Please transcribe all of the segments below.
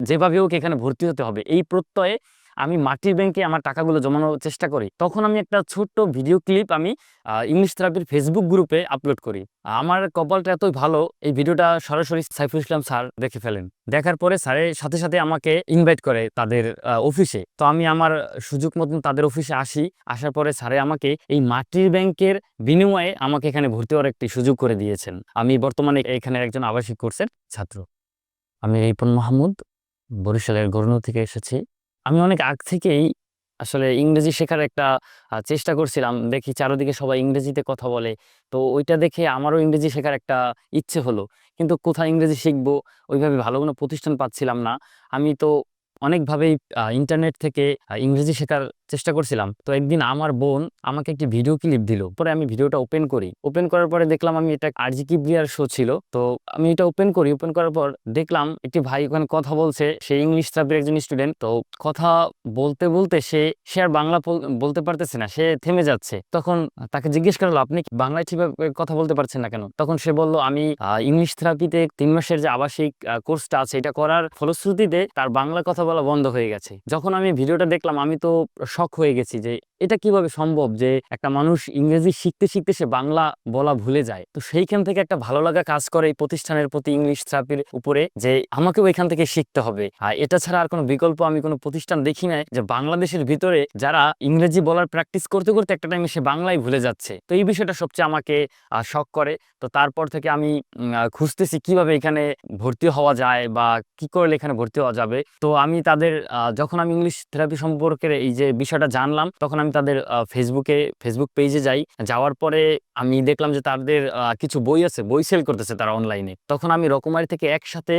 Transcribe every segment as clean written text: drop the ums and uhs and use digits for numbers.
যেভাবে হোক এখানে ভর্তি হতে হবে এই প্রত্যয়ে আমি মাটির ব্যাংকে আমার টাকাগুলো জমানোর চেষ্টা করি। তখন আমি একটা ছোট্ট ভিডিও ক্লিপ আমি ইংলিশ থেরাপির ফেসবুক গ্রুপে আপলোড করি। আমার কপালটা এতই ভালো, এই ভিডিওটা সরাসরি সাইফুল ইসলাম স্যার দেখে ফেলেন। দেখার পরে স্যারের সাথে সাথে আমাকে ইনভাইট করে তাদের অফিসে। তো আমি আমার সুযোগ মতন তাদের অফিসে আসি। আসার পরে স্যারে আমাকে এই মাটির ব্যাংকের বিনিময়ে আমাকে এখানে ভর্তি হওয়ার একটি সুযোগ করে দিয়েছেন। আমি বর্তমানে এখানে একজন আবাসিক কোর্সের ছাত্র। আমি রিপন মাহমুদ, বরিশালের গরুনু থেকে এসেছি। আমি অনেক আগ থেকেই আসলে ইংরেজি শেখার একটা চেষ্টা করছিলাম। দেখি চারদিকে সবাই ইংরেজিতে কথা বলে। তো ওইটা দেখে আমারও ইংরেজি শেখার একটা ইচ্ছে হলো। কিন্তু কোথায় ইংরেজি শিখবো ওইভাবে ভালো কোনো প্রতিষ্ঠান পাচ্ছিলাম না। আমি তো অনেকভাবেই ইন্টারনেট থেকে ইংরেজি শেখার চেষ্টা করছিলাম। তো একদিন আমার বোন আমাকে একটি ভিডিও ক্লিপ দিল। পরে আমি ভিডিওটা ওপেন করি। ওপেন করার পরে দেখলাম আমি এটা আরজি কিবরিয়ার শো ছিল। তো আমি এটা ওপেন করি। ওপেন করার পর দেখলাম একটি ভাই ওখানে কথা বলছে। সে ইংলিশ থেরাপির একজন স্টুডেন্ট। তো কথা বলতে বলতে সে আর বাংলা বলতে পারতেছে না, সে থেমে যাচ্ছে। তখন তাকে জিজ্ঞেস করলো, আপনি কি বাংলায় ঠিকভাবে কথা বলতে পারছেন না কেন? তখন সে বলল, আমি ইংলিশ থেরাপিতে 3 মাসের যে আবাসিক কোর্সটা আছে এটা করার ফলশ্রুতিতে তার বাংলা কথা বলা বন্ধ হয়ে গেছে। যখন আমি ভিডিওটা দেখলাম আমি তো শক হয়ে গেছি যে এটা কিভাবে সম্ভব যে একটা মানুষ ইংরেজি শিখতে শিখতে সে বাংলা বলা ভুলে যায়। তো সেইখান থেকে একটা ভালো লাগা কাজ করে এই প্রতিষ্ঠানের প্রতি, ইংলিশ থেরাপির উপরে, যে আমাকেও এখান থেকে শিখতে হবে। আর এটা ছাড়া আর কোনো বিকল্প আমি কোনো প্রতিষ্ঠান দেখি নাই যে বাংলাদেশের ভিতরে যারা ইংরেজি বলার প্র্যাকটিস করতে করতে একটা টাইমে সে বাংলাই ভুলে যাচ্ছে। তো এই বিষয়টা সবচেয়ে আমাকে শক করে। তো তারপর থেকে আমি খুঁজতেছি কিভাবে এখানে ভর্তি হওয়া যায় বা কি করলে এখানে ভর্তি হওয়া যাবে। তো আমি তাদের যখন আমি ইংলিশ থেরাপি সম্পর্কে এই যে বিষয়টা জানলাম, তখন আমি তাদের ফেসবুক পেজে যাই। যাওয়ার পরে আমি দেখলাম যে তাদের কিছু বই আছে, বই সেল করতেছে তারা অনলাইনে। তখন আমি রকমারি থেকে একসাথে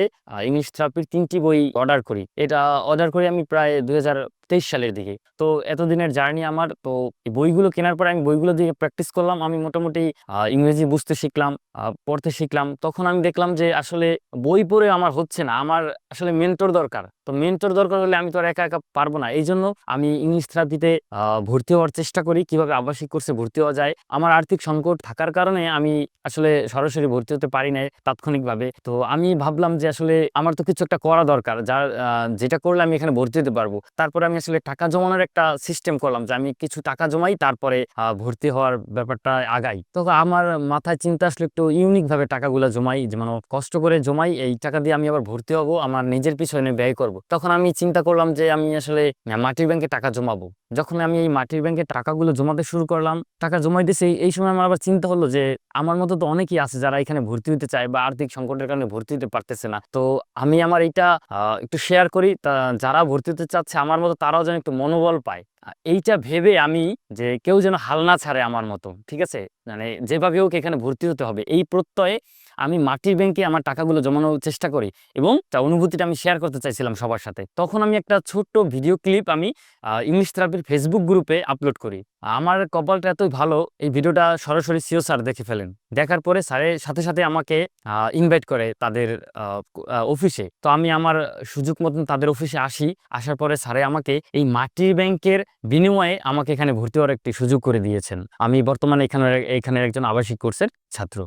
ইংলিশ থেরাপির 3টি বই অর্ডার করি। এটা অর্ডার করি আমি প্রায় 2023 সালের দিকে। তো এতদিনের জার্নি আমার। তো এই বইগুলো কেনার পরে আমি বইগুলো দিয়ে প্র্যাকটিস করলাম। আমি মোটামুটি ইংরেজি বুঝতে শিখলাম, পড়তে শিখলাম। তখন আমি দেখলাম যে আসলে বই পড়ে আমার হচ্ছে না, আমার আসলে মেন্টর দরকার। তো মেন্টর দরকার হলে আমি তো আর একা একা পারবো না। এই জন্য আমি ইংলিশ থেরাপিতে ভর্তি হওয়ার চেষ্টা করি, কিভাবে আবাসিক কোর্সে ভর্তি হওয়া যায়। আমার আর্থিক সংকট থাকার কারণে আমি আসলে সরাসরি ভর্তি হতে পারি নাই তাৎক্ষণিকভাবে। তো আমি ভাবলাম যে আসলে আমার তো কিছু একটা করা দরকার, যেটা করলে আমি এখানে ভর্তি হতে পারবো। তারপরে আমি আসলে টাকা জমানোর একটা সিস্টেম করলাম যে আমি কিছু টাকা জমাই, তারপরে ভর্তি হওয়ার ব্যাপারটা আগাই। তো আমার মাথায় চিন্তা আসলে একটু ইউনিক ভাবে টাকাগুলো জমাই, যেমন কষ্ট করে জমাই, এই টাকা দিয়ে আমি আবার ভর্তি হবো, আমার নিজের পিছনে ব্যয় করব। তখন আমি চিন্তা করলাম যে আমি আসলে মাটির ব্যাংকে টাকা জমাবো। যখন আমি এই মাটির ব্যাংকে টাকাগুলো জমাতে শুরু করলাম, টাকা জমাই দিয়েছি, এই সময় আমার আবার চিন্তা হলো যে আমার মতো তো অনেকেই আছে যারা এখানে ভর্তি হতে চায় বা আর্থিক সংকটের কারণে ভর্তি হতে পারতেছে না। তো আমি আমার এইটা একটু শেয়ার করি, তা যারা ভর্তি হতে চাচ্ছে আমার মতো তারাও যেন একটু মনোবল পায়। এইটা ভেবে আমি যে কেউ যেন হাল না ছাড়ে আমার মতো, ঠিক আছে, মানে যেভাবে হোক এখানে ভর্তি হতে হবে এই প্রত্যয়ে আমি মাটির ব্যাংকে আমার টাকাগুলো জমানোর চেষ্টা করি। এবং তার অনুভূতিটা আমি শেয়ার করতে চাইছিলাম সবার সাথে। তখন আমি একটা ছোট্ট ভিডিও ক্লিপ আমি ইংলিশ থেরাপির ফেসবুক গ্রুপে আপলোড করি। আমার কপালটা এতই ভালো, এই ভিডিওটা সরাসরি সিও স্যার দেখে ফেলেন। দেখার পরে স্যারের সাথে সাথে আমাকে ইনভাইট করে তাদের অফিসে। তো আমি আমার সুযোগ মতন তাদের অফিসে আসি। আসার পরে স্যারে আমাকে এই মাটির ব্যাংকের বিনিময়ে আমাকে এখানে ভর্তি হওয়ার একটি সুযোগ করে দিয়েছেন। আমি বর্তমানে এখানের একজন আবাসিক কোর্সের ছাত্র।